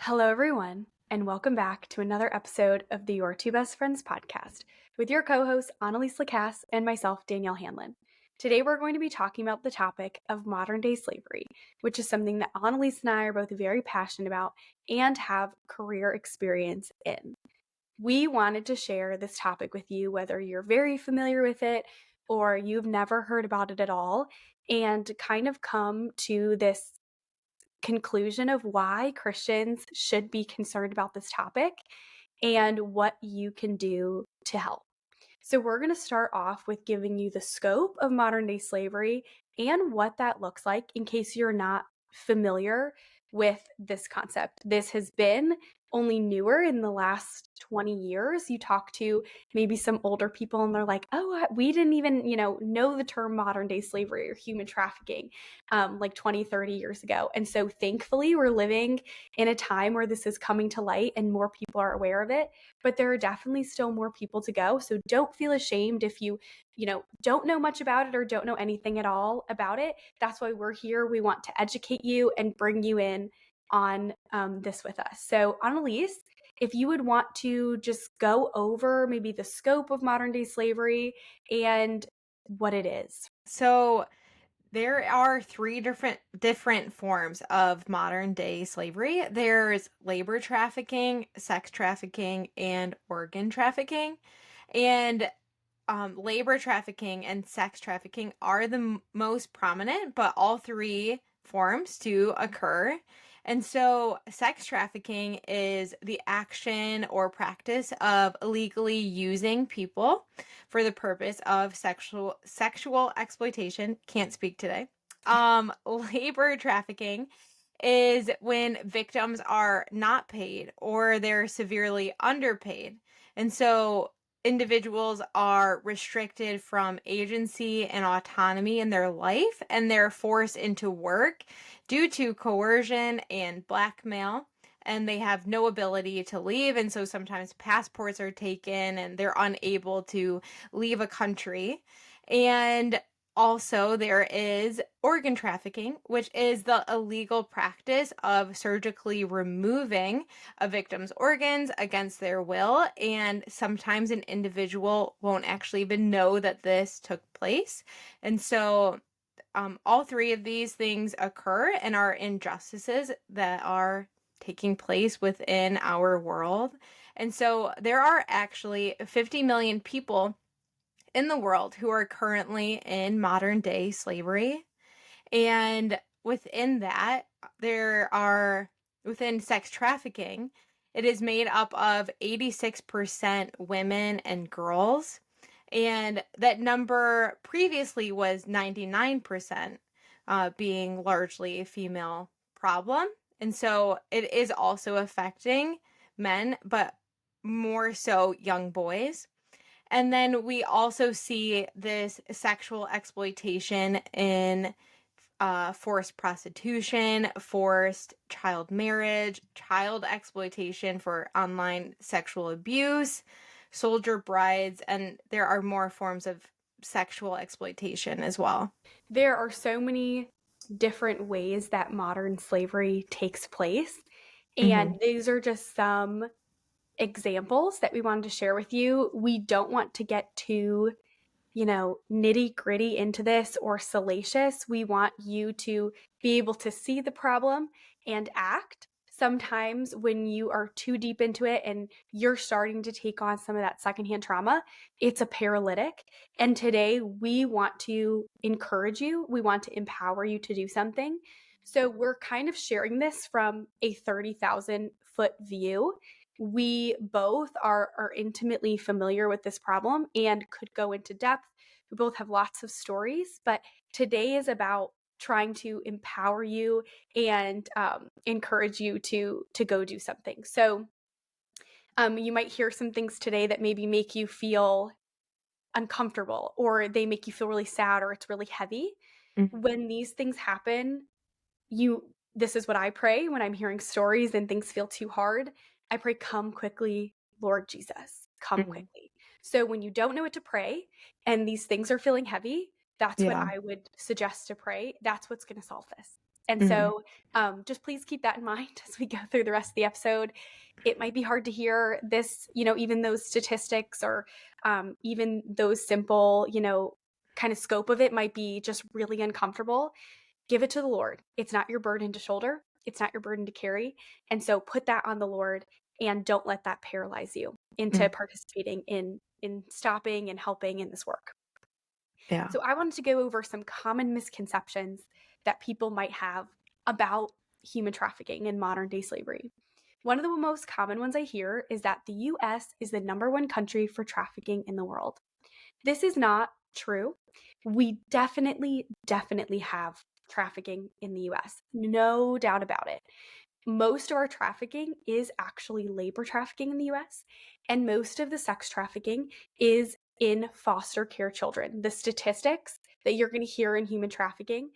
Hello, everyone, and welcome back to another episode of the Your Two Best Friends podcast with your co hosts, Annalise and myself, Danielle Hanlon. Today, we're going to be talking about the topic of modern day slavery, which is something that Annalise and I are both very passionate about and have career experience in. We wanted to share this topic with you, whether you're very familiar with it or you've never heard about it at all, and kind of come to this conclusion of why Christians should be concerned about this topic and what you can do to help. So, we're going to start off with giving you the scope of modern day slavery and what that looks like in case you're not familiar with this concept. This has been only newer in the last 20 years. You talk to maybe some older people and they're like, oh, we didn't even, know the term modern day slavery or human trafficking like 20, 30 years ago. And so thankfully, we're living in a time where this is coming to light and more people are aware of it. But there are definitely still more people to go. So don't feel ashamed if you don't know much about it or don't know anything at all about it. That's why we're here. We want to educate you and bring you in on this with us. So Annalise, if you would want to just go over maybe the scope of modern day slavery and what it is. So there are three different forms of modern day slavery. There's labor trafficking, sex trafficking, and organ trafficking. And labor trafficking and sex trafficking are the most prominent, but all three forms do occur. And so, sex trafficking is the action or practice of illegally using people for the purpose of sexual exploitation. Can't speak today. Labor trafficking is when victims are not paid or they're severely underpaid. And so individuals are restricted from agency and autonomy in their life, and they're forced into work due to coercion and blackmail, and they have no ability to leave. And so sometimes passports are taken and they're unable to leave a country. And also, there is organ trafficking, which is the illegal practice of surgically removing a victim's organs against their will. And sometimes an individual won't actually even know that this took place. And so all three of these things occur and are injustices that are taking place within our world. And so there are actually 50 million people in the world who are currently in modern day slavery. And within that, within sex trafficking, it is made up of 86% women and girls. And that number previously was 99%, being largely a female problem. And so it is also affecting men, but more so young boys. And then we also see this sexual exploitation in forced prostitution, forced child marriage, child exploitation for online sexual abuse, soldier brides, and there are more forms of sexual exploitation as well. There are so many different ways that modern slavery takes place. And these are just some examples that we wanted to share with you. We don't want to get too, nitty gritty into this or salacious. We want you to be able to see the problem and act. Sometimes when you are too deep into it and you're starting to take on some of that secondhand trauma, it's a paralytic. And today we want to encourage you. We want to empower you to do something. So we're kind of sharing this from a 30,000 foot view. We both are intimately familiar with this problem and could go into depth. We both have lots of stories, but today is about trying to empower you and encourage you to go do something. So you might hear some things today that maybe make you feel uncomfortable, or they make you feel really sad, or it's really heavy. When these things happen, this is what I pray when I'm hearing stories and things feel too hard. I pray, come quickly, Lord Jesus, come quickly. So when you don't know what to pray and these things are feeling heavy, that's what I would suggest to pray. That's what's going to solve this. And Mhm. so just please keep that in mind as we go through the rest of the episode. It might be hard to hear this, even those statistics or even those simple, kind of scope of it might be just really uncomfortable. Give it to the Lord. It's not your burden to shoulder. It's not your burden to carry. And so put that on the Lord and don't let that paralyze you into Mm. participating in stopping and helping in this work. Yeah. So I wanted to go over some common misconceptions that people might have about human trafficking and modern day slavery. One of the most common ones I hear is that the US is the number one country for trafficking in the world. This is not true. We definitely have trafficking in the US. No doubt about it. Most of our trafficking is actually labor trafficking in the US, and most of the sex trafficking is in foster care children. The statistics that you're going to hear in human trafficking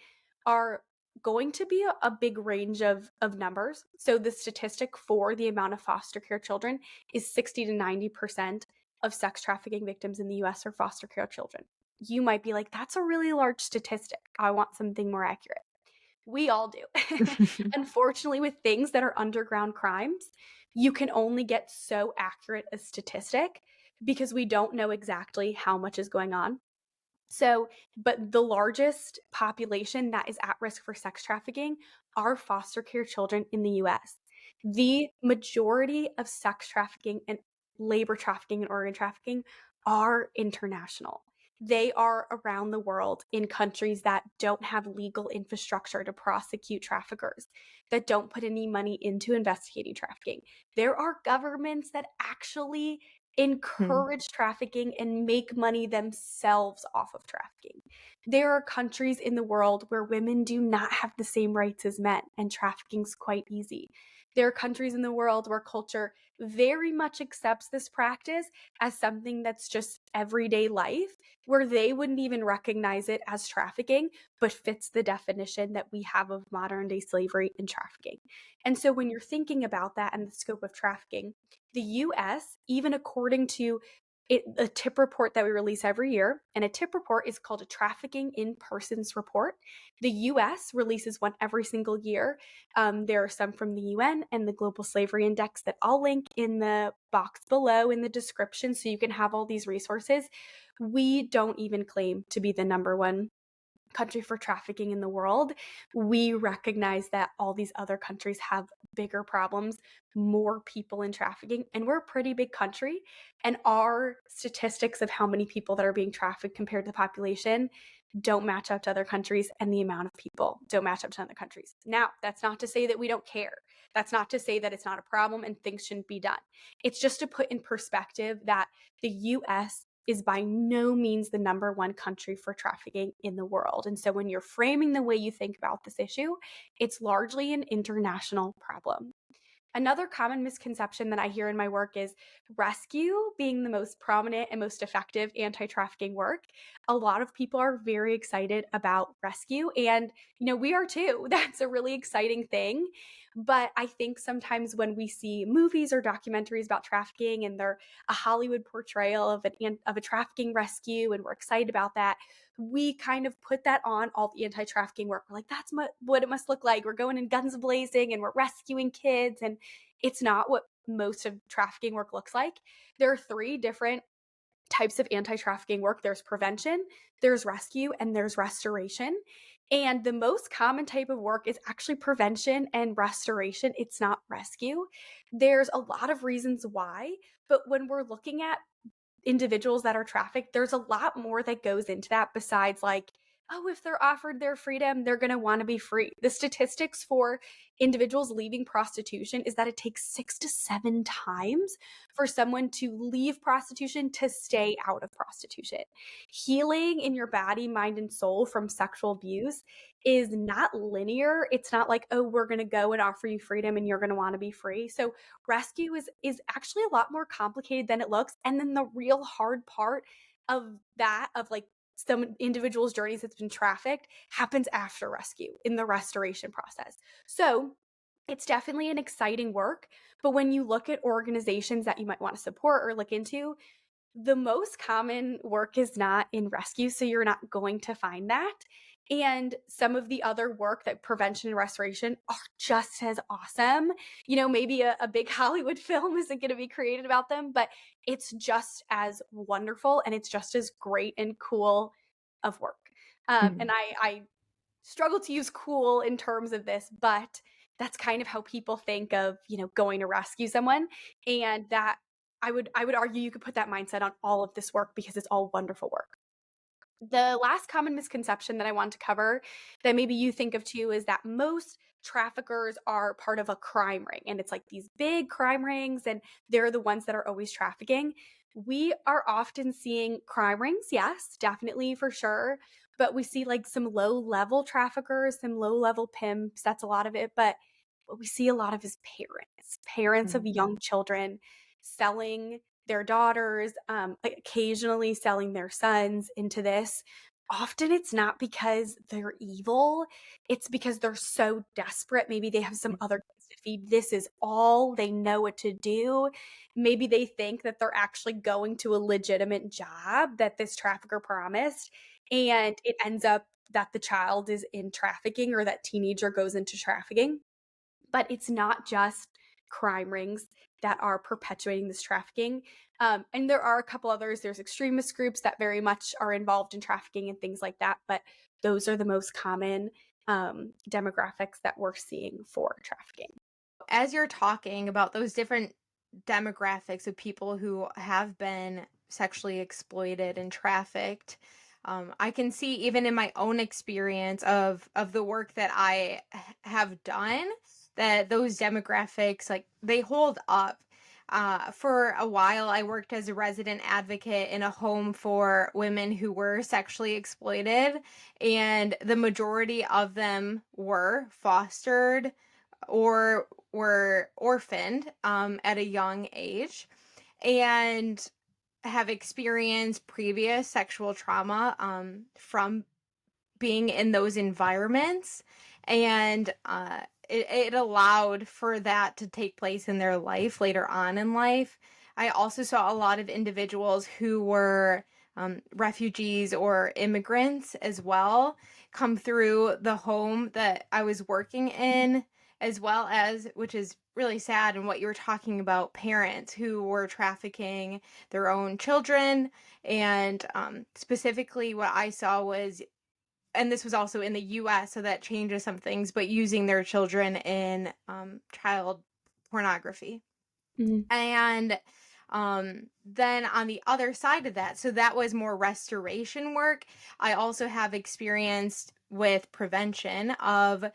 are going to be a big range of numbers. So the statistic for the amount of foster care children is 60 to 90% of sex trafficking victims in the US are foster care children. You might be like, that's a really large statistic. I want something more accurate. We all do. Unfortunately, with things that are underground crimes, you can only get so accurate a statistic because we don't know exactly how much is going on. So, but the largest population that is at risk for sex trafficking are foster care children in the US. The majority of sex trafficking and labor trafficking and organ trafficking are international. They are around the world in countries that don't have legal infrastructure to prosecute traffickers, that don't put any money into investigating trafficking. There are governments that actually Mm. encourage trafficking and make money themselves off of trafficking. There are countries in the world where women do not have the same rights as men, and trafficking's quite easy. There are countries in the world where culture very much accepts this practice as something that's just everyday life, where they wouldn't even recognize it as trafficking, but fits the definition that we have of modern day slavery and trafficking. And so when you're thinking about that and the scope of trafficking, the US, even according to a tip report that we release every year, and a tip report is called a trafficking in persons report. The US releases one every single year. There are some from the UN and the Global Slavery Index that I'll link in the box below in the description so you can have all these resources. We don't even claim to be the number one country for trafficking in the world. We recognize that all these other countries have bigger problems, more people in trafficking, and we're a pretty big country. And our statistics of how many people that are being trafficked compared to the population don't match up to other countries, and the amount of people don't match up to other countries. Now, that's not to say that we don't care. That's not to say that it's not a problem and things shouldn't be done. It's just to put in perspective that the US is by no means the number one country for trafficking in the world. And so when you're framing the way you think about this issue, it's largely an international problem. Another common misconception that I hear in my work is rescue being the most prominent and most effective anti trafficking work. A lot of people are very excited about rescue, and we are too. That's a really exciting thing. But I think sometimes when we see movies or documentaries about trafficking and they're a Hollywood portrayal of a trafficking rescue, and we're excited about that, we kind of put that on all the anti-trafficking work. We're like, that's what it must look like. We're going in guns blazing and we're rescuing kids. And it's not what most of trafficking work looks like. There are three different types of anti-trafficking work. There's prevention, there's rescue, and there's restoration. And the most common type of work is actually prevention and restoration. It's not rescue. There's a lot of reasons why, but when we're looking at individuals that are trafficked, there's a lot more that goes into that besides like, oh, if they're offered their freedom, they're going to want to be free. The statistics for individuals leaving prostitution is that it takes 6 to 7 times for someone to leave prostitution to stay out of prostitution. Healing in your body, mind, and soul from sexual abuse is not linear. It's not like, oh, we're going to go and offer you freedom and you're going to want to be free. So rescue is actually a lot more complicated than it looks. And then the real hard part of that, of like some individuals' journeys that's been trafficked, happens after rescue in the restoration process. So it's definitely an exciting work. But when you look at organizations that you might want to support or look into, the most common work is not in rescue. So you're not going to find that. And some of the other work, that prevention and restoration, are just as awesome. Maybe a big Hollywood film isn't going to be created about them, but it's just as wonderful and it's just as great and cool of work. And Mhm. I struggle to use cool in terms of this, but that's kind of how people think of, going to rescue someone. And that I would argue you could put that mindset on all of this work because it's all wonderful work. The last common misconception that I want to cover, that maybe you think of too, is that most traffickers are part of a crime ring. And it's like these big crime rings, and they're the ones that are always trafficking. We are often seeing crime rings, yes, definitely for sure. But we see like some low level traffickers, some low level pimps. That's a lot of it. But what we see a lot of is parents of Mhm. young children selling their daughters, occasionally selling their sons into this. Often it's not because they're evil, it's because they're so desperate. Maybe they have some other kids to feed. This is all they know what to do. Maybe they think that they're actually going to a legitimate job that this trafficker promised, and it ends up that the child is in trafficking, or that teenager goes into trafficking. But it's not just crime rings that are perpetuating this trafficking. And there are a couple others. There's extremist groups that very much are involved in trafficking and things like that. But those are the most common demographics that we're seeing for trafficking. As you're talking about those different demographics of people who have been sexually exploited and trafficked, I can see even in my own experience of the work that have done, that those demographics, like, they hold up. For a while, I worked as a resident advocate in a home for women who were sexually exploited, and the majority of them were fostered or were orphaned at a young age, and have experienced previous sexual trauma from being in those environments. And it allowed for that to take place in their life later on in life. I also saw a lot of individuals who were refugees or immigrants as well come through the home that I was working in, as well as, which is really sad, and what you were talking about, parents who were trafficking their own children. And specifically, what I saw was, and this was also in the US, so that changes some things, but using their children in child pornography. Mhm. And then on the other side of that, so that was more restoration work. I also have experienced with prevention of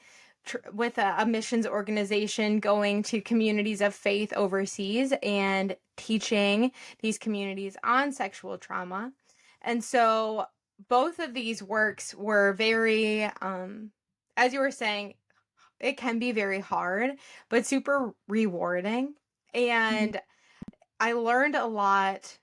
with a missions organization going to communities of faith overseas and teaching these communities on sexual trauma. And so both of these works were very, as you were saying, it can be very hard, but super rewarding. Mhm. And I learned a lot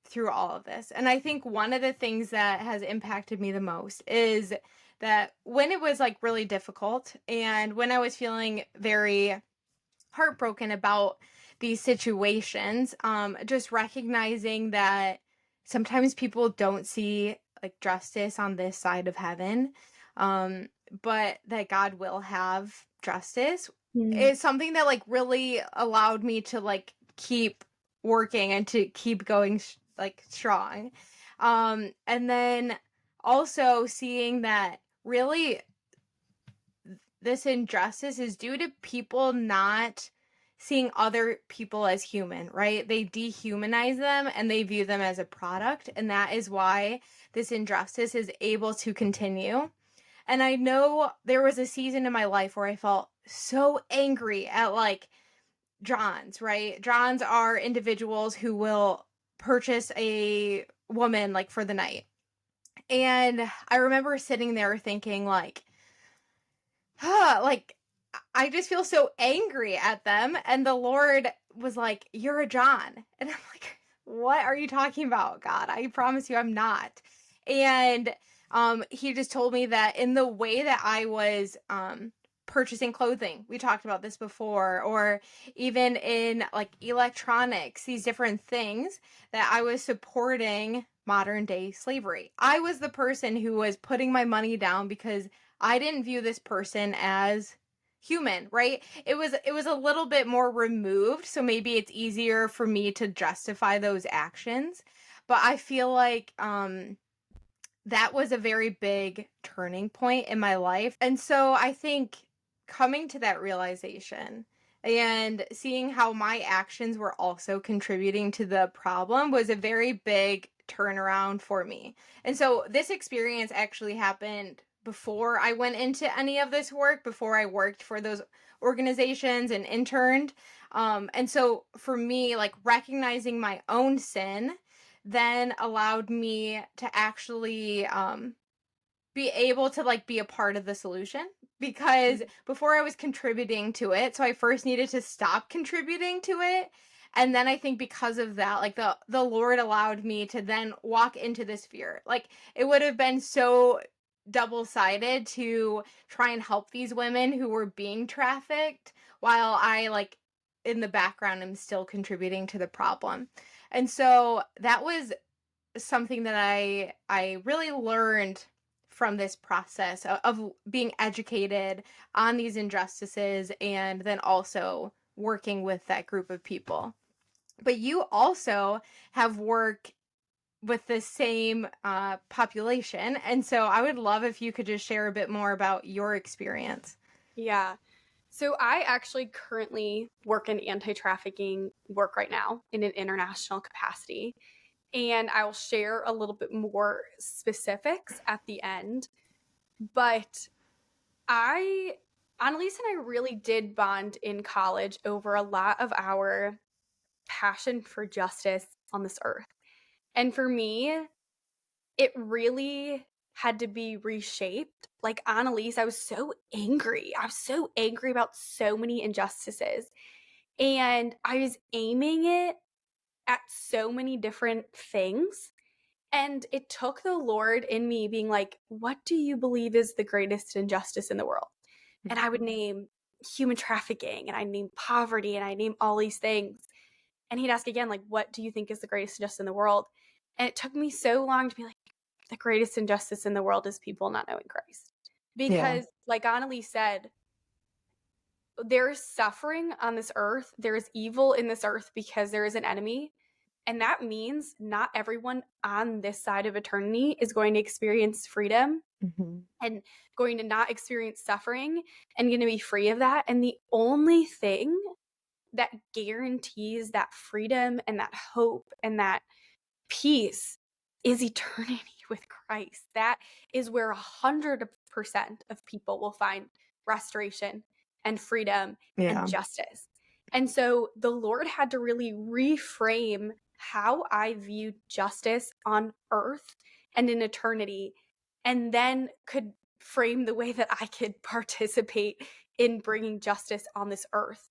through all of this. And I think one of the things that has impacted me the most is that when it was like really difficult, and when I was feeling very heartbroken about these situations, just recognizing that sometimes people don't see like justice on this side of heaven, um, but that God will have justice, Mhm. is something that like really allowed me to like keep working and to keep going like strong. And then also seeing that really this injustice is due to people not seeing other people as human, right? They dehumanize them and they view them as a product. And that is why this injustice is able to continue. And I know there was a season in my life where I felt so angry at like Johns, right? Johns are individuals who will purchase a woman like for the night. And I remember sitting there thinking like, like, I just feel so angry at them. And the Lord was like, "You're a John." And I'm like, "What are you talking about, God? I promise you I'm not." And he just told me that in the way that I was purchasing clothing. We talked about this before, or even in like electronics, these different things that I was supporting modern day slavery. I was the person who was putting my money down because I didn't view this person as human, right? It was a little bit more removed, so maybe it's easier for me to justify those actions. But I feel like that was a very big turning point in my life. And so I think coming to that realization and seeing how my actions were also contributing to the problem was a very big turnaround for me. And so this experience actually happened before I went into any of this work, before I worked for those organizations and interned. And so for me, like recognizing my own sin then allowed me to actually be able to like be a part of the solution because before I was contributing to it, so I first needed to stop contributing to it. And then I think because of that, like the Lord allowed me to then walk into this fear. Like it would have been so double-sided to try and help these women who were being trafficked while I like in the background am still contributing to the problem. And so that was something that I really learned from this process of being educated on these injustices and then also working with that group of people. But you also have worked with the same population. And so I would love if you could just share a bit more about your experience. Yeah. So I actually currently work in anti-trafficking work right now in an international capacity. And I will share a little bit more specifics at the end. But I, Annalise and I really did bond in college over a lot of our passion for justice on this earth. And for me, it really had to be reshaped. Like Annalise, I was so angry. I was so angry about so many injustices. And I was aiming it at so many different things. And it took the Lord in me being like, what do you believe is the greatest injustice in the world? And I would name human trafficking and I name poverty and I name all these things. And he'd ask again, like, what do you think is the greatest injustice in the world? And it took me so long to be like, the greatest injustice in the world is people not knowing Christ. Yeah. Because, like Annalise said, there is suffering on this earth, there is evil in this earth because there is an enemy. And that means not everyone on this side of eternity is going to experience freedom Mm-hmm. and going to not experience suffering and going to be free of that. And the only thing that guarantees that freedom and that hope and that peace is eternity with Christ. That is where 100% of people will find restoration and freedom and Yeah. justice. And so the Lord had to really reframe how I viewed justice on earth and in eternity, and then could frame the way that I could participate in bringing justice on this earth.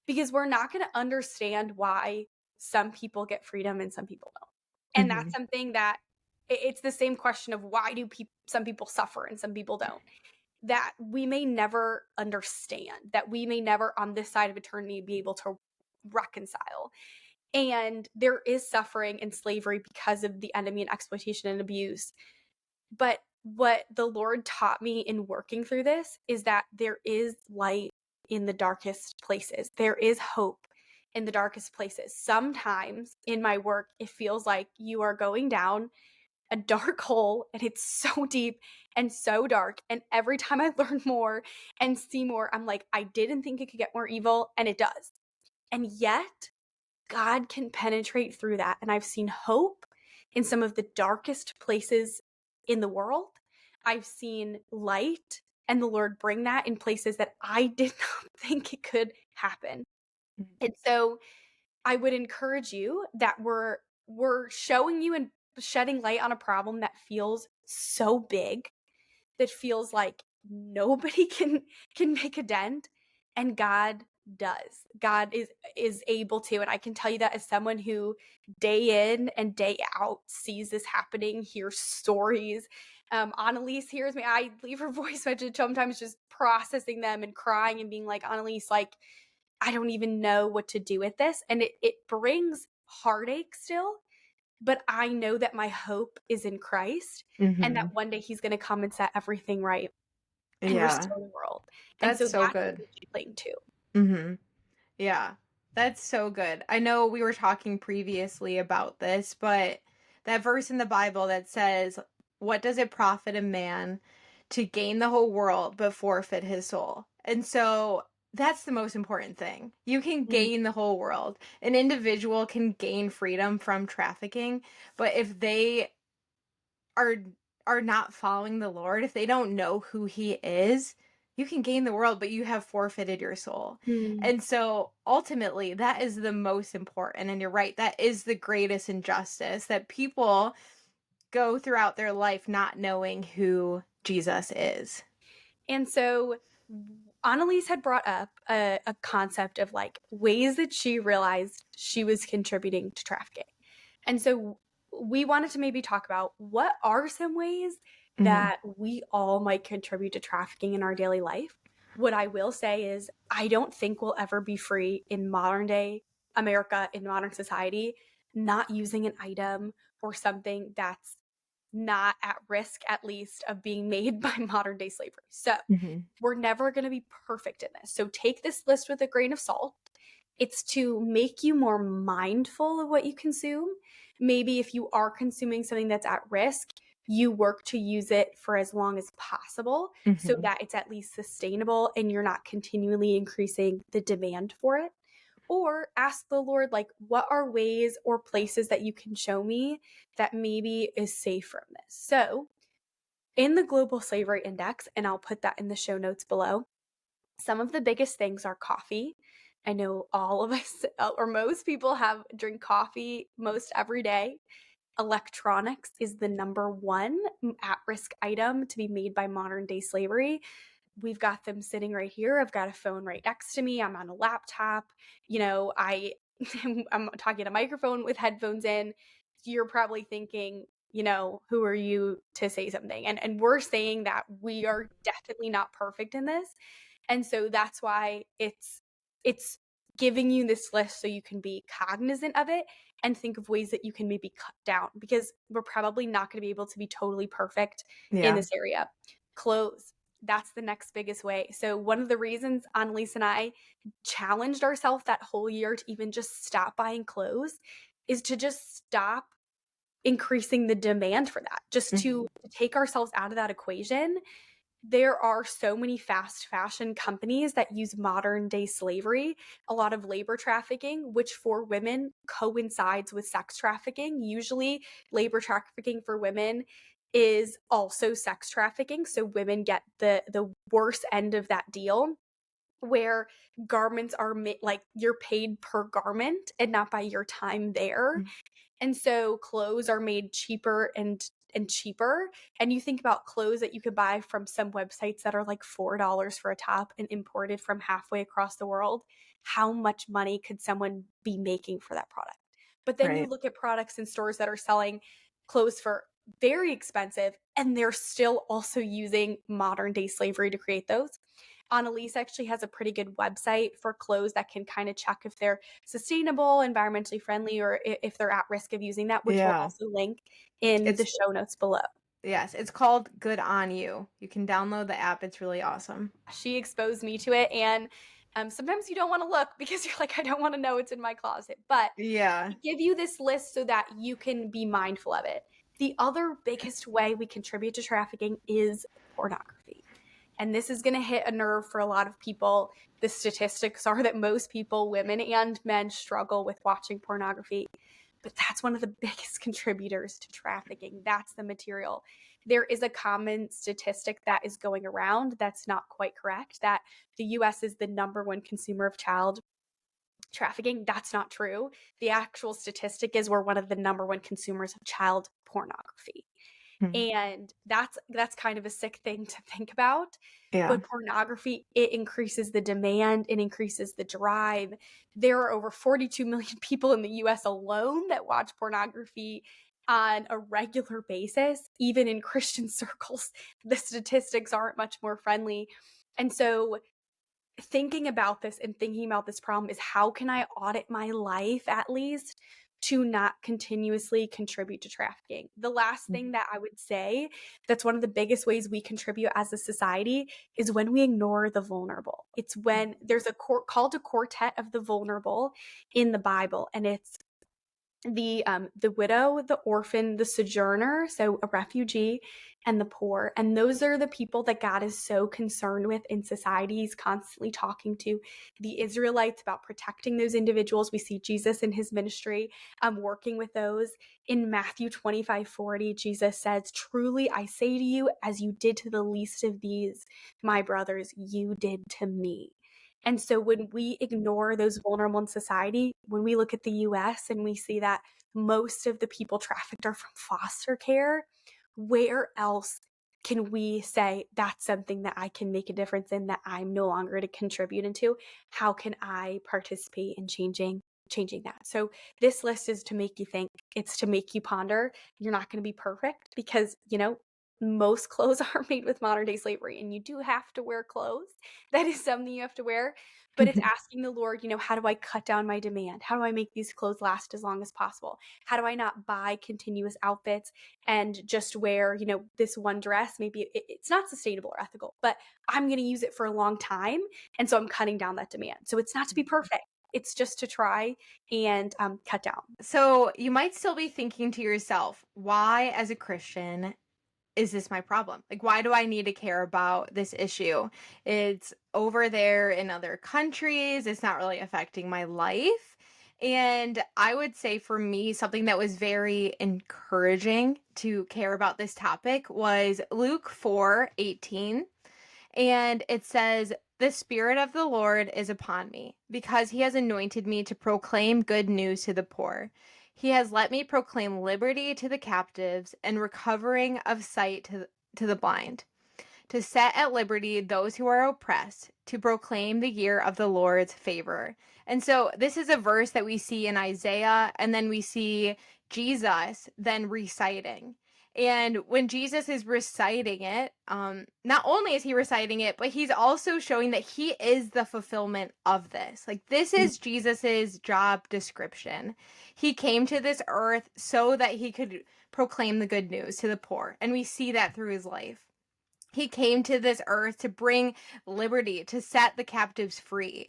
Because we're not going to understand why some people get freedom and some people don't. And Mm-hmm. that's something that it's the same question of why do some people suffer and some people don't, that we may never understand, that we may never on this side of eternity be able to reconcile. And there is suffering and slavery because of the enemy and exploitation and abuse. But what the Lord taught me in working through this is that there is light in the darkest places. There is hope in the darkest places. Sometimes in my work, it feels like you are going down a dark hole and it's so deep and so dark. And every time I learn more and see more, I'm like, I didn't think it could get more evil, and it does. And yet, God can penetrate through that. And I've seen hope in some of the darkest places in the world. I've seen light and the Lord bring that in places that I did not think it could happen. And so I would encourage you that we're showing you and shedding light on a problem that feels so big, that feels like nobody can make a dent, and God does. God is able to, and I can tell you that as someone who day in and day out sees this happening, hears stories, Annalise hears me. I leave her voice message sometimes just processing them and crying and being like, Annalise, like, I don't even know what to do with this. And it brings heartache still, but I know that my hope is in Christ and that Mm-hmm. one day he's going to come and set everything right and Yeah, restore the world. And that's so so that's good. what we cling to. Mm-hmm. Yeah, that's so good. I know we were talking previously about this, but that verse in the Bible that says, "What does it profit a man to gain the whole world but forfeit his soul?" And so that's the most important thing. You can Mm. gain the whole world. An individual can gain freedom from trafficking, but if they are are not following the Lord, if they don't know who he is, you can gain the world, but you have forfeited your soul. Mm. And so ultimately, that is the most important. And you're right, that is the greatest injustice that people go throughout their life not knowing who Jesus is. And so Annalise had brought up a concept of like ways that she realized she was contributing to trafficking. And so we wanted to maybe talk about what are some ways Mhm. that we all might contribute to trafficking in our daily life. What I will say is, I don't think we'll ever be free in modern day America, in modern society, not using an item or something that's not at risk, at least, of being made by modern day slavery. So Mhm. we're never going to be perfect in this. So take this list with a grain of salt. It's to make you more mindful of what you consume. Maybe if you are consuming something that's at risk, you work to use it for as long as possible so Mhm. that it's at least sustainable and you're not continually increasing the demand for it. Or ask the Lord, like, what are ways or places that you can show me that maybe is safe from this? So, in the Global Slavery Index, and I'll put that in the show notes below, some of the biggest things are coffee. I know all of us, or most people, have drink coffee most every day. Electronics is the number one at-risk item to be made by modern day slavery. We've got them sitting right here. I've got a phone right next to me. I'm on a laptop. I'm talking a microphone with headphones in. You're probably thinking, who are you to say something? And we're saying that we are definitely not perfect in this. And so that's why it's giving you this list so you can be cognizant of it and think of ways that you can maybe cut down, because we're probably not going to be able to be totally perfect in Yeah. this area. Clothes, that's the next biggest way. So one of the reasons Annalise and I challenged ourselves that whole year to even just stop buying clothes is to just stop increasing the demand for that, just to Mhm. take ourselves out of that equation. There are so many fast fashion companies that use modern day slavery, a lot of labor trafficking, which for women coincides with sex trafficking. Usually, labor trafficking for women is also sex trafficking. So women get the worst end of that deal, where garments are like you're paid per garment and not by your time there. Mhm. And so clothes are made cheaper and cheaper. And you think about clothes that you could buy from some websites that are like $4 for a top and imported from halfway across the world. How much money could someone be making for that product? But then you Right. look at products in stores that are selling clothes for very expensive, and they're still also using modern day slavery to create those. Annalise actually has a pretty good website for clothes that can kind of check if they're sustainable, environmentally friendly, or if they're at risk of using that, which we'll Yeah. also link in the It's show notes below. yes, it's called Good on You. You can download the app. It's really awesome. She exposed me to it, and sometimes you don't want to look because you're like, I don't want to know it's in my closet. But Yeah. we give you this list so that you can be mindful of it. The other biggest way we contribute to trafficking is pornography. And this is going to hit a nerve for a lot of people. The statistics are that most people, women and men, struggle with watching pornography. But that's one of the biggest contributors to trafficking. That's the material. There is a common statistic that is going around that's not quite correct, that the US is the number one consumer of child trafficking. That's not true. The actual statistic is we're one of the number one consumers of child pornography. Mhm. And that's kind of a sick thing to think about. Yeah. But pornography, it increases the demand, it increases the drive. There are over 42 million people in the US alone that watch pornography on a regular basis. Even in Christian circles, the statistics aren't much more friendly. And so thinking about this and thinking about this problem is, how can I audit my life at least to not continuously contribute to trafficking? The last thing that I would say, that's one of the biggest ways we contribute as a society, is when we ignore the vulnerable. It's when there's a called a quartet of the vulnerable in the Bible, and it's the widow, the orphan, the sojourner, so a refugee, and the poor. And those are the people that God is so concerned with in society. He's constantly talking to the Israelites about protecting those individuals. We see Jesus in his ministry working with those. In Matthew 25:40, Jesus says, "Truly I say to you, as you did to the least of these, my brothers, you did to me." And so when we ignore those vulnerable in society, when we look at the US and we see that most of the people trafficked are from foster care, where else can we say that's something that I can make a difference in, that I'm no longer to contribute into? How can I participate in changing that? So this list is to make you think. It's to make you ponder. You're not going to be perfect because, most clothes are made with modern day slavery, and you do have to wear clothes. That is something you have to wear. But it's asking the Lord, how do I cut down my demand? How do I make these clothes last as long as possible? How do I not buy continuous outfits and just wear, this one dress? Maybe it's not sustainable or ethical, but I'm going to use it for a long time. And so I'm cutting down that demand. So it's not to be perfect. It's just to try and cut down. So you might still be thinking to yourself, why, as a Christian, is this my problem? Like, why do I need to care about this issue? It's over there in other countries. It's not really affecting my life. And I would say for me, something that was very encouraging to care about this topic was Luke 4:18. And it says, "The Spirit of the Lord is upon me, because he has anointed me to proclaim good news to the poor. He has let me proclaim liberty to the captives and recovering of sight to the blind, to set at liberty those who are oppressed, to proclaim the year of the Lord's favor." And so this is a verse that we see in Isaiah, and then we see Jesus then reciting. And when Jesus is reciting it, not only is he reciting it, but he's also showing that he is the fulfillment of this. Like, this is Jesus's job description. He came to this earth so that he could proclaim the good news to the poor. And we see that through his life. He came to this earth to bring liberty, to set the captives free.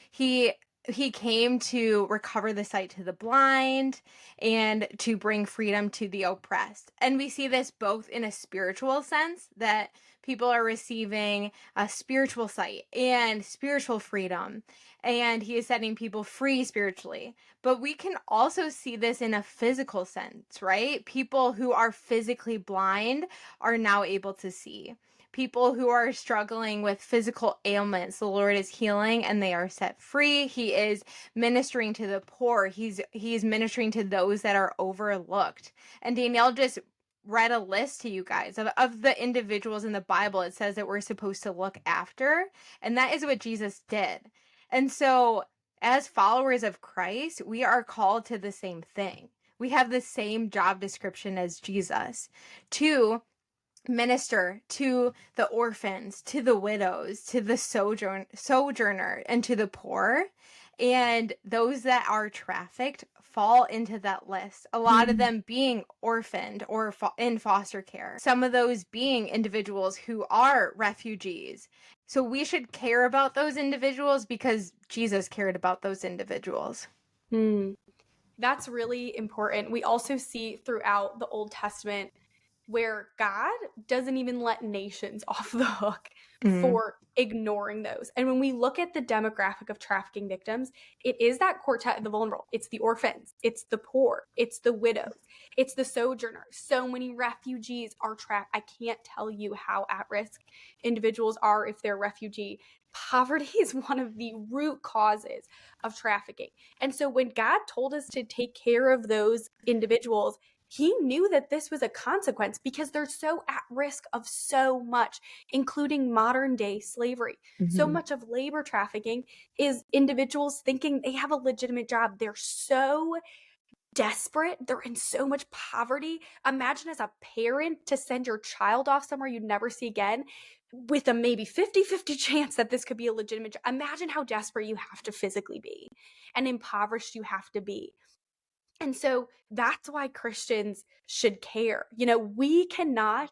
He came to recover the sight to the blind and to bring freedom to the oppressed. And we see this both in a spiritual sense, that people are receiving a spiritual sight and spiritual freedom, and he is setting people free spiritually. But we can also see this in a physical sense, right? People who are physically blind are now able to see. People who are struggling with physical ailments, the Lord is healing and they are set free. He is ministering to the poor. He's ministering to those that are overlooked. And Danielle just read a list to you guys of the individuals in the Bible it says that we're supposed to look after, and that is what Jesus did. And so as followers of Christ, we are called to the same thing. We have the same job description as Jesus, to minister to the orphans, to the widows, to the sojourner, and to the poor. And those that are trafficked fall into that list. A lot of them being orphaned or in foster care. Some of those being individuals who are refugees. So we should care about those individuals because Jesus cared about those individuals. That's really important. We also see throughout the Old Testament where God doesn't even let nations off the hook for ignoring those. And when we look at the demographic of trafficking victims, it is that quartet of the vulnerable. It's the orphans, it's the poor, it's the widows, it's the sojourners. So many refugees are trapped. I can't tell you how at risk individuals are if they're a refugee. Poverty is one of the root causes of trafficking. And so when God told us to take care of those individuals, he knew that this was a consequence because they're so at risk of so much, including modern day slavery. So much of labor trafficking is individuals thinking they have a legitimate job. They're so desperate. They're in so much poverty. Imagine as a parent to send your child off somewhere you'd never see again with a maybe 50-50 chance that this could be a legitimate. Imagine how desperate you have to physically be and impoverished you have to be. And so that's why Christians should care. We cannot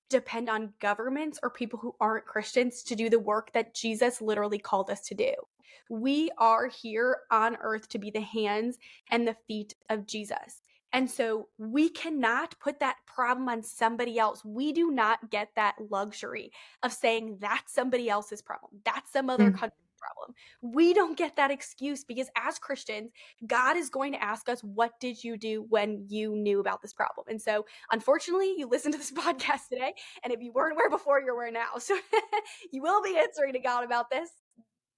depend on governments or people who aren't Christians to do the work that Jesus literally called us to do. We are here on earth to be the hands and the feet of Jesus. And so we cannot put that problem on somebody else. We do not get that luxury of saying that's somebody else's problem. That's some other country's problem. We don't get that excuse because as Christians, God is going to ask us, what did you do when you knew about this problem? And so, unfortunately, you listened to this podcast today, and if you weren't aware before, you're aware now. So you will be answering to God about this.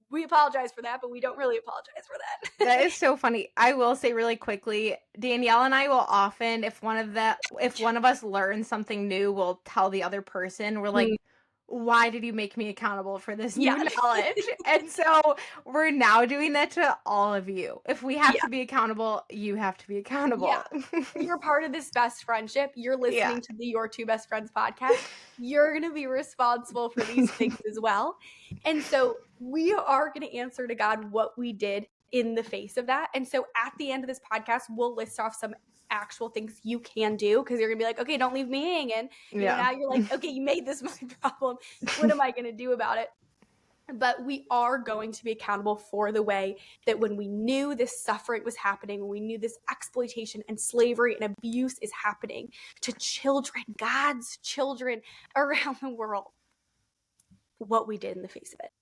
We apologize for that, but we don't really apologize for that. That is so funny. I will say really quickly, Danielle and I will often, if one of us learns something new, we'll tell the other person, we're like, why did you make me accountable for this Yeah. new knowledge? And so we're now doing that to all of you. If we have Yeah. to be accountable, you have to be accountable. Yeah. You're part of this best friendship. You're listening to the Your Two Best Friends podcast. You're going to be responsible for these things as well. And so we are going to answer to God what we did in the face of that. And so at the end of this podcast, we'll list off some actual things you can do because you're going to be like, okay, don't leave me hanging. Now you're like, okay, you made this my problem. What am I going to do about it? But we are going to be accountable for the way that when we knew this suffering was happening, when we knew this exploitation and slavery and abuse is happening to children, God's children around the world, what we did in the face of it.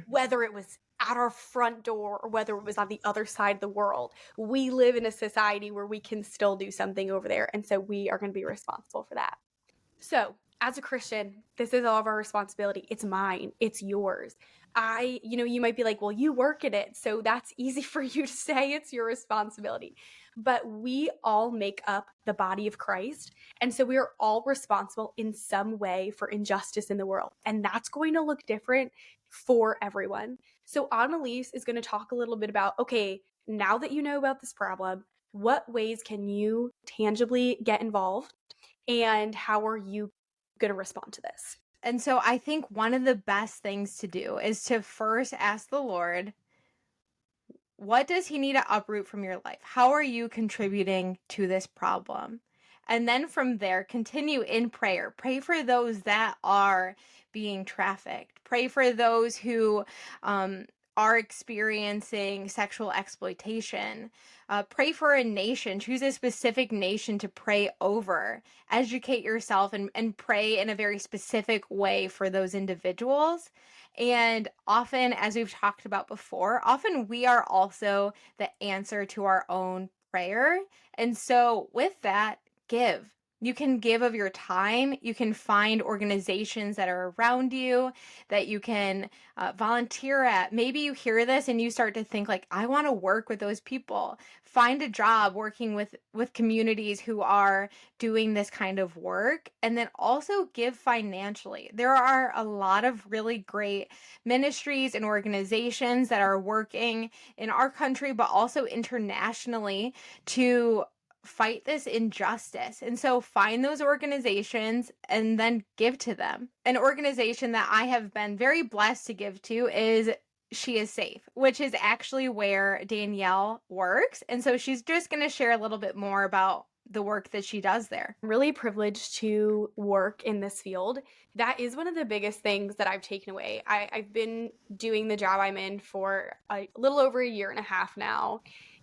Whether it was at our front door or whether it was on the other side of the world, we live in a society where we can still do something over there. And so we are going to be responsible for that. So as a Christian, this is all of our responsibility. It's mine. It's yours. You might be like, well, you work at it, so that's easy for you to say it's your responsibility. But we all make up the body of Christ. And so we are all responsible in some way for injustice in the world. And that's going to look different for everyone. So Annalise is going to talk a little bit about, okay, now that you know about this problem, what ways can you tangibly get involved? And how are you going to respond to this? And so I think one of the best things to do is to first ask the Lord, what does he need to uproot from your life? How are you contributing to this problem? And then from there, continue in prayer. Pray for those that are being trafficked. Pray for those who are experiencing sexual exploitation. Pray for a nation. Choose a specific nation to pray over. Educate yourself and pray in a very specific way for those individuals. And often, as we've talked about before, often we are also the answer to our own prayer. And so with that, give. You can give of your time. You can find organizations that are around you that you can volunteer at. Maybe you hear this and you start to think like, I want to work with those people. Find a job working with communities who are doing this kind of work, and then also give financially. There are a lot of really great ministries and organizations that are working in our country, but also internationally to fight this injustice. And so find those organizations and then give to them. An organization that I have been very blessed to give to is She Is Safe, which is actually where Danielle works. And so she's just going to share a little bit more about the work that she does there. I'm really privileged to work in this field. That is one of the biggest things that I've taken away. I've been doing the job I'm in for a little over a year and a half now.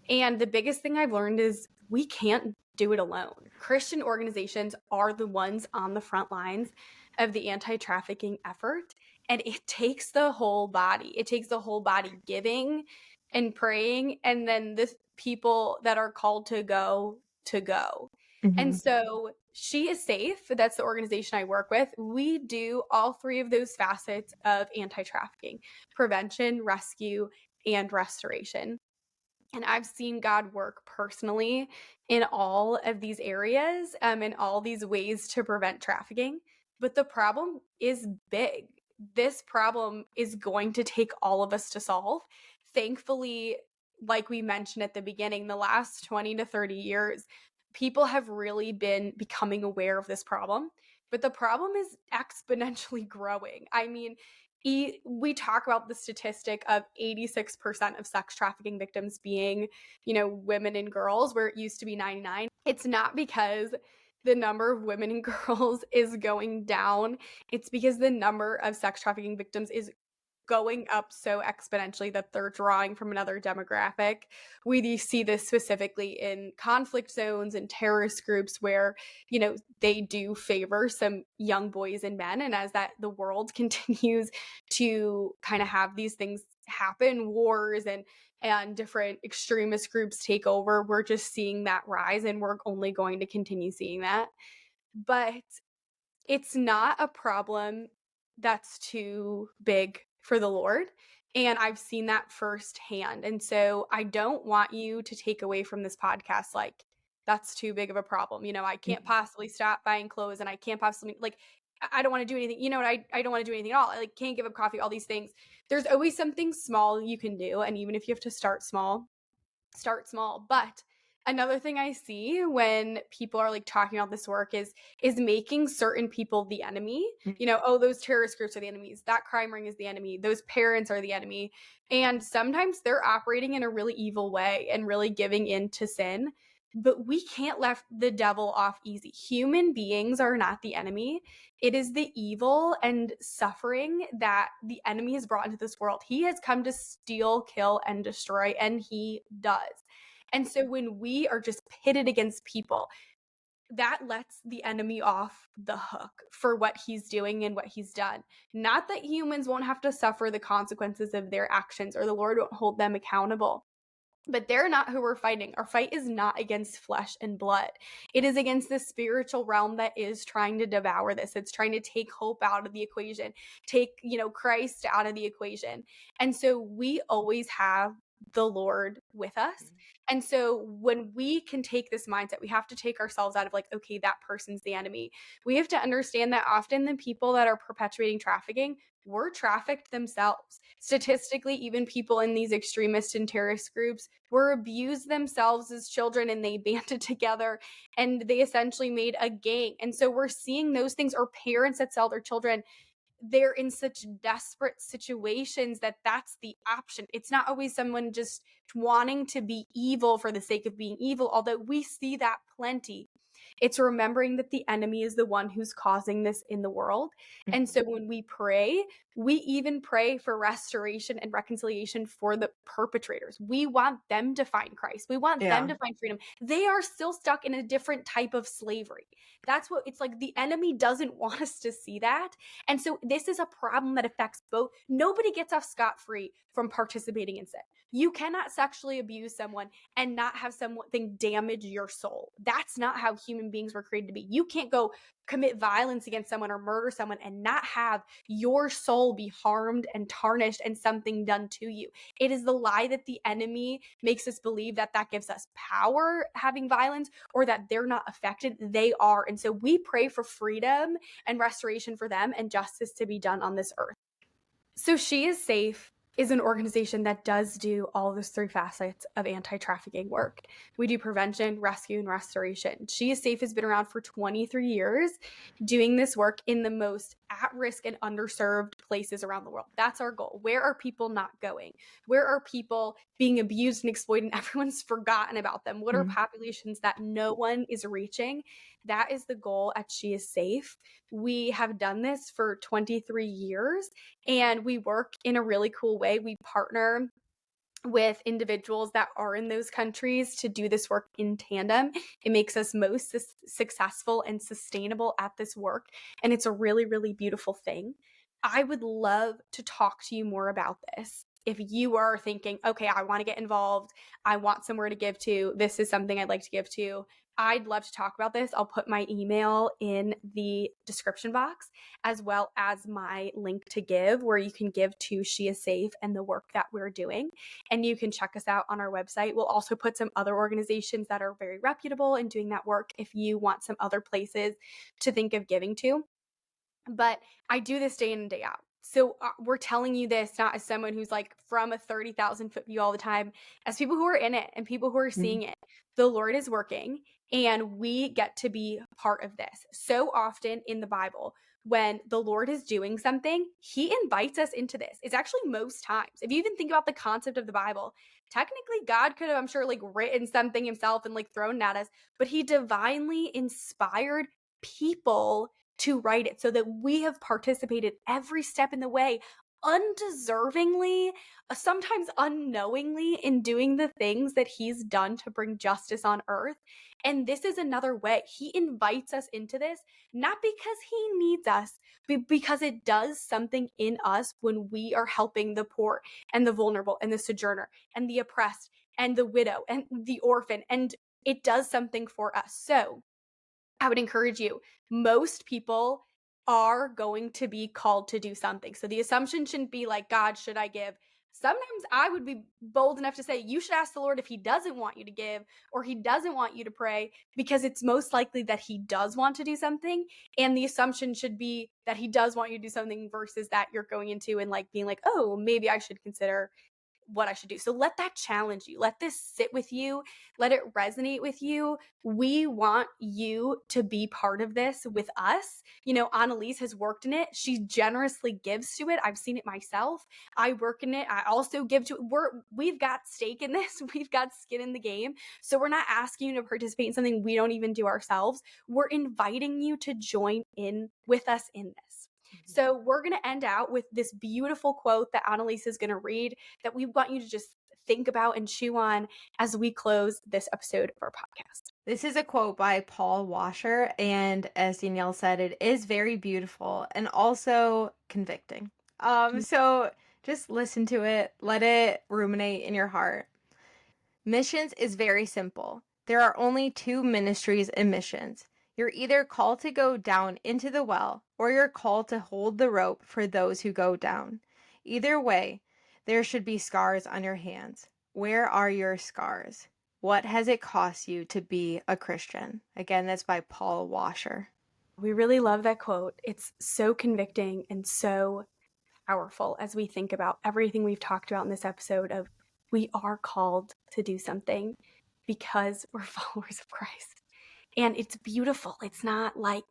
And the biggest thing I've learned is we can't do it alone. Christian organizations are the ones on the front lines of the anti-trafficking effort. And it takes the whole body. It takes the whole body giving and praying, and then the people that are called to go. And so She Is Safe, that's the organization I work with. We do all three of those facets of anti-trafficking: prevention, rescue, and restoration. And I've seen God work personally in all of these areas, in all these ways to prevent trafficking. But the problem is big. This problem is going to take all of us to solve. Thankfully, like we mentioned at the beginning, the last 20 to 30 years, people have really been becoming aware of this problem, but the problem is exponentially growing. I mean, we talk about the statistic of 86% of sex trafficking victims being, women and girls, where it used to be 99. It's not because the number of women and girls is going down. It's because the number of sex trafficking victims is going up so exponentially that they're drawing from another demographic. We see this specifically in conflict zones and terrorist groups where, they do favor some young boys and men. And as the world continues to kind of have these things happen, wars and different extremist groups take over, we're just seeing that rise, and we're only going to continue seeing that. But it's not a problem that's too big for the Lord. And I've seen that firsthand. And so I don't want you to take away from this podcast like, that's too big of a problem. I can't Mhm. possibly stop buying clothes, and I can't possibly, like, I don't want to do anything. You know what? I don't want to do anything at all. I can't give up coffee, all these things. There's always something small you can do. And even if you have to start small. But another thing I see when people are like talking about this work is making certain people the enemy. Oh, those terrorist groups are the enemies, that crime ring is the enemy, those parents are the enemy. And sometimes they're operating in a really evil way and really giving in to sin. But we can't let the devil off easy. Human beings are not the enemy. It is the evil and suffering that the enemy has brought into this world. He has come to steal, kill, and destroy, and he does. And so when we are just pitted against people, that lets the enemy off the hook for what he's doing and what he's done. Not that humans won't have to suffer the consequences of their actions or the Lord won't hold them accountable. But they're not who we're fighting. Our fight is not against flesh and blood. It is against the spiritual realm that is trying to devour this. It's trying to take hope out of the equation, take, Christ out of the equation. And so we always have the Lord with us. And so when we can take this mindset, we have to take ourselves out of like, okay, that person's the enemy. We have to understand that often the people that are perpetuating trafficking were trafficked themselves. Statistically, even people in these extremist and terrorist groups were abused themselves as children, and they banded together and they essentially made a gang. And so we're seeing those things, or parents that sell their children. They're in such desperate situations that that's the option. It's not always someone just wanting to be evil for the sake of being evil, although we see that plenty. It's remembering that the enemy is the one who's causing this in the world. And so when we pray, we even pray for restoration and reconciliation for the perpetrators. We want them to find Christ. We want them Yeah. to find freedom. They are still stuck in a different type of slavery. That's what it's like. The enemy doesn't want us to see that. And so this is a problem that affects both. Nobody gets off scot-free from participating in sin. You cannot sexually abuse someone and not have something damage your soul. That's not how human beings were created to be. You can't go commit violence against someone or murder someone and not have your soul be harmed and tarnished and something done to you. It is the lie that the enemy makes us believe that gives us power, having violence, or that they're not affected. They are. And so we pray for freedom and restoration for them and justice to be done on this earth. So She Is Safe is an organization that does do all those three facets of anti-trafficking work. We do prevention, rescue, and restoration. She Is Safe has been around for 23 years doing this work in the most at-risk and underserved places around the world. That's our goal. Where are people not going? Where are people being abused and exploited and everyone's forgotten about them? What are populations that no one is reaching? That is the goal at She Is Safe. We have done this for 23 years, and we work in a really cool way. We partner with individuals that are in those countries to do this work in tandem. It makes us most successful and sustainable at this work, and it's a really, really beautiful thing. I would love to talk to you more about this. If you are thinking, okay, I want to get involved, I want somewhere to give to, this is something I'd like to give to, I'd love to talk about this. I'll put my email in the description box, as well as my link to give, where you can give to She Is Safe and the work that we're doing. And you can check us out on our website. We'll also put some other organizations that are very reputable in doing that work if you want some other places to think of giving to. But I do this day in and day out. So we're telling you this not as someone who's like from a 30,000-foot view all the time, as people who are in it and people who are Mhm. seeing it. The Lord is working and we get to be part of this. So often in the Bible, when the Lord is doing something, he invites us into this. It's actually most times. If you even think about the concept of the Bible, technically God could have, I'm sure, like written something himself and like thrown it at us, but he divinely inspired people to write it so that we have participated every step in the way, undeservingly, sometimes unknowingly, in doing the things that he's done to bring justice on earth. And this is another way. He invites us into this, not because he needs us, but because it does something in us when we are helping the poor and the vulnerable and the sojourner and the oppressed and the widow and the orphan. And it does something for us. So I would encourage you. Most people are going to be called to do something. So the assumption shouldn't be like, God, should I give? Sometimes I would be bold enough to say, you should ask the Lord if he doesn't want you to give or he doesn't want you to pray, because it's most likely that he does want to do something. And the assumption should be that he does want you to do something versus that you're going into and like being like, oh, maybe I should consider what I should do. So let that challenge you. Let this sit with you. Let it resonate with you. We want you to be part of this with us. You know, Annalise has worked in it. She generously gives to it. I've seen it myself. I work in it. I also give to it. We've got stake in this. We've got skin in the game. So we're not asking you to participate in something we don't even do ourselves. We're inviting you to join in with us in this. So we're going to end out with this beautiful quote that Annalise is going to read that we want you to just think about and chew on as we close this episode of our podcast. This is a quote by Paul Washer, and as Danielle said, it is very beautiful and also convicting. So just listen to it, let it ruminate in your heart. Missions is very simple. There are only two ministries in missions. You're either called to go down into the well, or you're called to hold the rope for those who go down. Either way, there should be scars on your hands. Where are your scars? What has it cost you to be a Christian? Again, that's by Paul Washer. We really love that quote. It's so convicting and so powerful as we think about everything we've talked about in this episode of we are called to do something because we're followers of Christ. And it's beautiful. It's not like,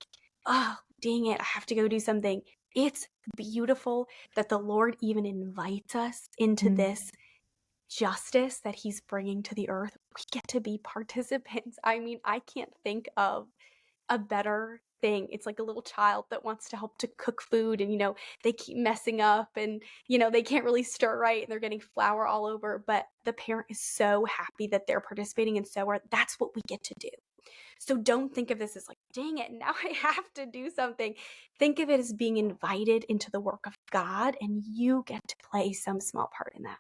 oh, dang it, I have to go do something. It's beautiful that the Lord even invites us into this justice that he's bringing to the earth. We get to be participants. I mean, I can't think of a better thing. It's like a little child that wants to help to cook food and, they keep messing up and, they can't really stir right and they're getting flour all over. But the parent is so happy that they're participating and so that's what we get to do. So don't think of this as like, dang it, now I have to do something. Think of it as being invited into the work of God and you get to play some small part in that.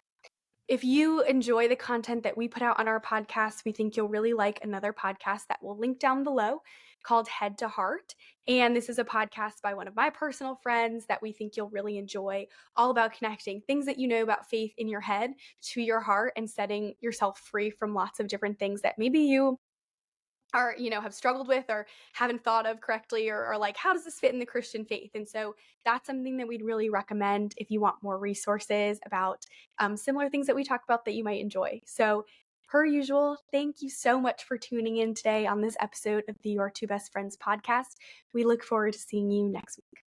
If you enjoy the content that we put out on our podcast, we think you'll really like another podcast that we'll link down below called Head to Heart. And this is a podcast by one of my personal friends that we think you'll really enjoy, all about connecting things that you know about faith in your head to your heart and setting yourself free from lots of different things that maybe you are, have struggled with or haven't thought of correctly or like, how does this fit in the Christian faith? And so that's something that we'd really recommend if you want more resources about similar things that we talk about that you might enjoy. So per usual, thank you so much for tuning in today on this episode of the Your Two Best Friends podcast. We look forward to seeing you next week.